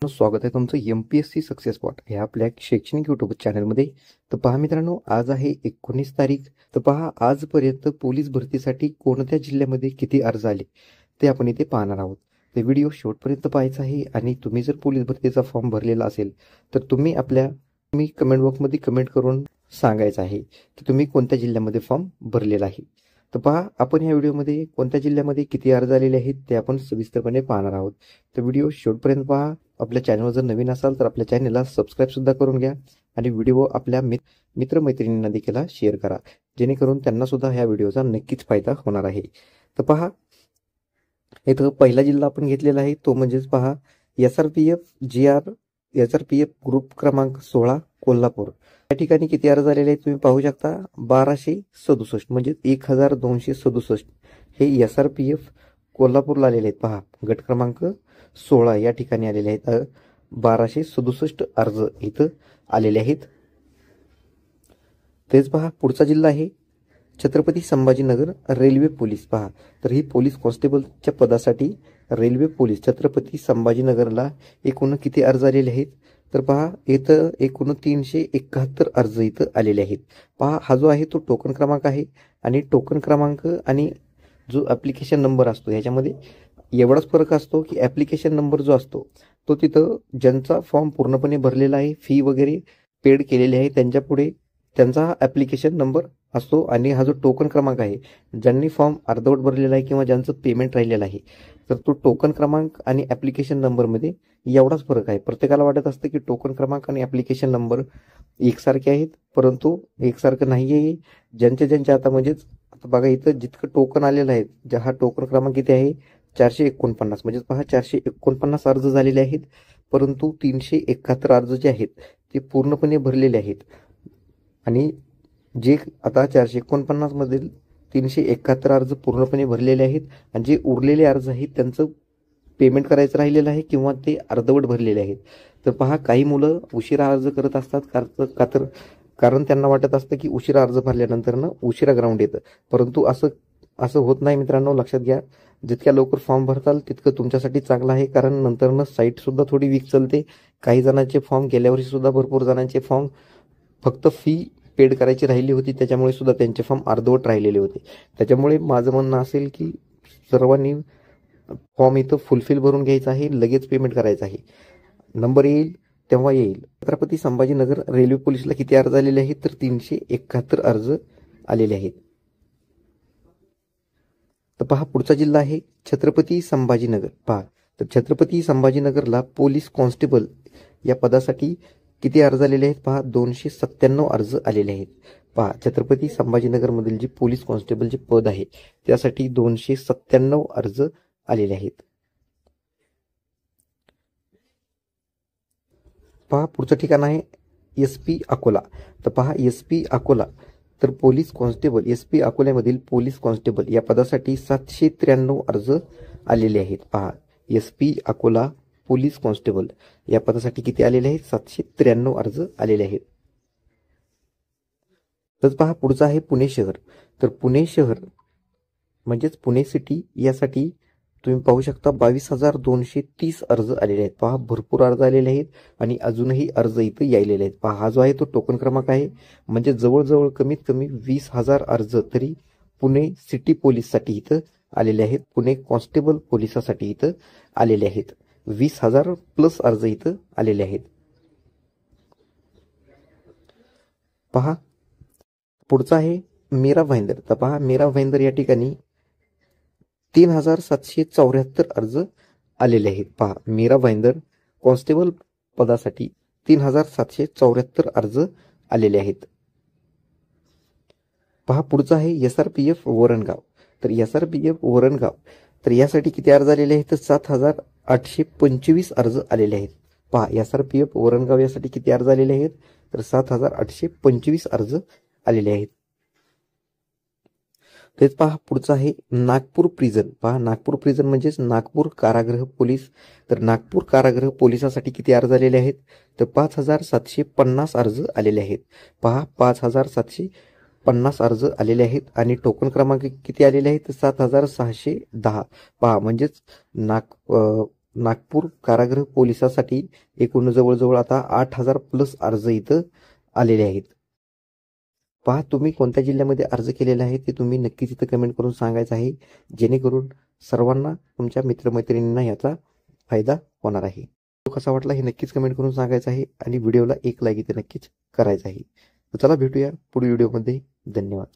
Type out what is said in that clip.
मित्रांनो, स्वागत आहे तुमचं MPSC सक्सेस स्पॉट ह्या आपल्या शैक्षणिक यूट्यूब चॅनलमध्ये. तर पहा मित्रांनो, आज आहे 19 तारीख. तर पहा, आजपर्यंत पोलीस भरतीसाठी कोणत्या जिल्ह्यामध्ये किती अर्ज आले ते आपण इथे पाहणार आहोत. ते व्हिडिओ शेवटपर्यंत पाहायचा आहे. आणि तुम्ही जर पोलीस भरतीचा फॉर्म भरलेला असेल तर तुम्ही कमेंट बॉक्समध्ये कमेंट करून सांगायचं आहे की तुम्ही कोणत्या जिल्ह्यामध्ये फॉर्म भरलेला आहे. तर पहा, आपण ह्या व्हिडिओमध्ये कोणत्या जिल्ह्यामध्ये किती अर्ज आलेले आहेत ते आपण सविस्तरपणे पाहणार आहोत. तर व्हिडिओ शेवटपर्यंत पहा. आपल्या चॅनलवर जर नवीन असाल तर आपल्या चॅनलला सबस्क्राईब सुद्धा करून घ्या आणि व्हिडिओ आपल्या मित्रमैत्रिणींना देखील शेअर करा, जेणेकरून त्यांना सुद्धा ह्या व्हिडिओचा नक्कीच फायदा होणार आहे. तर पहा, इथं पहिला जिल्हा आपण घेतलेला आहे तो म्हणजेच पहा, SRPF ग्रुप क्रमांक 16 कोल्हापूर. या ठिकाणी किती अर्ज आलेले आहेत तुम्ही पाहू शकता. 1267 म्हणजे 1267 हे SRPF कोल्हापूरला आलेले आहेत. पहा, गट क्रमांक 16 या ठिकाणी आलेले आहेत. 1267 अर्ज इथं आलेले आहेत. तेच पहा, पुढचा जिल्हा आहे छत्रपती संभाजीनगर रेल्वे पोलीस. पहा, तर ही पोलीस कॉन्स्टेबलच्या पदासाठी रेल्वे पोलीस छत्रपती संभाजीनगरला एकूण किती अर्ज आलेले आहेत. तर पहा, इथं एकूण 371 अर्ज इथं आलेले आहेत. पहा, हा जो आहे तो टोकन क्रमांक आहे आणि टोकन क्रमांक आणि जो ॲप्लिकेशन नंबर असतो ह्याच्यामध्ये एवढाच फरक असतो की ॲप्लिकेशन नंबर जो असतो तो तिथं ज्यांचा फॉर्म पूर्णपणे भरलेला आहे, फी वगैरे पेड केलेली आहे, त्यांच्या पुढे त्यांचा हा ॲप्लिकेशन नंबर असतो. आणि हा जो टोकन क्रमांक आहे, ज्यांनी फॉर्म अर्धवट भरलेला आहे किंवा ज्यांचं पेमेंट राहिलेलं आहे, तर तो टोकन क्रमांक आणि ॲप्लिकेशन नंबरमध्ये एवढाच फरक आहे. प्रत्येकाला वाटत असतं की टोकन क्रमांक आणि ॲप्लिकेशन नंबर एकसारखे आहेत, परंतु एकसारखं नाही आहे. ज्यांच्या आता म्हणजेच आता बघा, इथं जितकं टोकन आलेलं आहे, हा टोकन क्रमांक किती आहे 449. म्हणजे पहा, 449 अर्ज झालेले आहेत, परंतु 371 अर्ज जे आहेत ते पूर्णपणे भरलेले आहेत. आणि जे आता 449 मधील 371 अर्ज पूर्णपणे भरलेले आहेत आणि जे उरलेले अर्ज आहेत त्यांचं पेमेंट करायचं राहिलेलं आहे किंवा ते अर्धवट भरलेले आहेत. तर पहा, काही मुलं उशिरा अर्ज करत असतात कारण त्यांना वाटत असतं की उशिरा अर्ज भरल्यानंतर उशिरा ग्राउंड येतं, परंतु असं होत नाही मित्रांनो. लक्षात घ्या, जितक्या लवकर फॉर्म भरताल तितकं तुमच्यासाठी चांगलं आहे, कारण नंतरनं साईट सुद्धा थोडी वीक चालते. काही जणांचे फॉर्म गेल्या वर्षी सुद्धा भरपूर जणांचे फॉर्म फक्त फी पेड करायची राहिली होती, त्याच्यामुळे सुद्धा त्यांचे फॉर्म अर्धवट राहिलेले होते. त्याच्यामुळे माझं म्हणणं असेल की सर्वांनी फॉर्म इथं फुलफिल भरून घ्यायचा आहे, लगेच पेमेंट करायचं आहे. नंबर येईल तेव्हा येईल. छत्रपती संभाजीनगर रेल्वे पोलीसला किती अर्ज आलेले आहेत तर 371 अर्ज आलेले आहेत. तर पहा, पुढचा जिल्हा आहे छत्रपती संभाजीनगर. पहा, तर छत्रपती संभाजीनगरला पोलीस कॉन्स्टेबल या पदासाठी किती अर्ज आलेले आहेत. पहा, 297 अर्ज आलेले आहेत. पहा, छत्रपती संभाजीनगरमधील जे पोलीस कॉन्स्टेबलचे पद आहे त्यासाठी 297 अर्ज आलेले आहेत. पहा, पुढचं ठिकाण आहे SP अकोला. तर पहा, SP अकोला तर पोलीस कॉन्स्टेबल SP अकोल्यामधील पोलीस कॉन्स्टेबल या पदासाठी 793 अर्ज आलेले आहेत. पहा, SP अकोला पोलीस कॉन्स्टेबल या पदासाठी किती आलेले आहेत 793 अर्ज आलेले आहेत. तर पहा, पुढचं आहे पुणे शहर. तर पुणे शहर म्हणजेच पुणे सिटी यासाठी तुम्ही पाहू शकता 22,230 अर्ज आलेले आहेत. पहा, भरपूर अर्ज आलेले आहेत आणि अजूनही अर्ज इथं यायलेले आहेत. पहा, हा जो आहे तो टोकन क्रमांक आहे, म्हणजे जवळजवळ कमीत कमी 20,000 अर्ज तरी पुणे सिटी पोलीससाठी इथं आलेले आहेत. पुणे कॉन्स्टेबल पोलिसासाठी इथं आलेले आहेत. 20,000 प्लस अर्ज इथं आलेले आहेत. पहा, पुढचा आहे मीरा भाईंदर. तर पहा, मीरा भाईंदर या ठिकाणी 3,774 अर्ज आलेले आहेत. पहा, मीरा भाईंदर कॉन्स्टेबल पदासाठी 3,774 अर्ज आलेले आहेत. पहा, पुढचा आहे SRPF वरणगाव. तर SRPF वरणगाव तर यासाठी किती अर्ज आलेले आहेत तर 7,825 अर्ज आलेले आहेत. पहा, SRPF वरणगाव यासाठी किती अर्ज आलेले आहेत तर 7,825 अर्ज आलेले आहेत. तेच पहा, पुढचं आहे नागपूर प्रिझन. पहा, नागपूर प्रिझन म्हणजेच नागपूर कारागृह पोलीस. तर नागपूर कारागृह पोलिसासाठी किती अर्ज आलेले आहेत तर 5,750 अर्ज आलेले आहेत. पहा, 5,750 अर्ज आलेले आहेत आणि टोकन क्रमांक किती आलेले आहेत 7,610. पहा, म्हणजेच नागपूर कारागृह पोलिसासाठी एकूण जवळजवळ आता 8,000 प्लस अर्ज इथं आलेले आहेत. पहा, तुम्ही कोणत्या जिल्ह्यामध्ये अर्ज केलेला आहे ते तुम्ही नक्कीच इथं कमेंट करून सांगायचं आहे, जेणेकरून सर्वांना, तुमच्या मित्रमैत्रिणींना याचा फायदा होणार आहे. तो कसा वाटला हे नक्कीच कमेंट करून सांगायचं आहे आणि व्हिडिओला एक लाईक इथे नक्कीच करायचं आहे. तर चला भेटूया पुढील व्हिडिओमध्ये. धन्यवाद.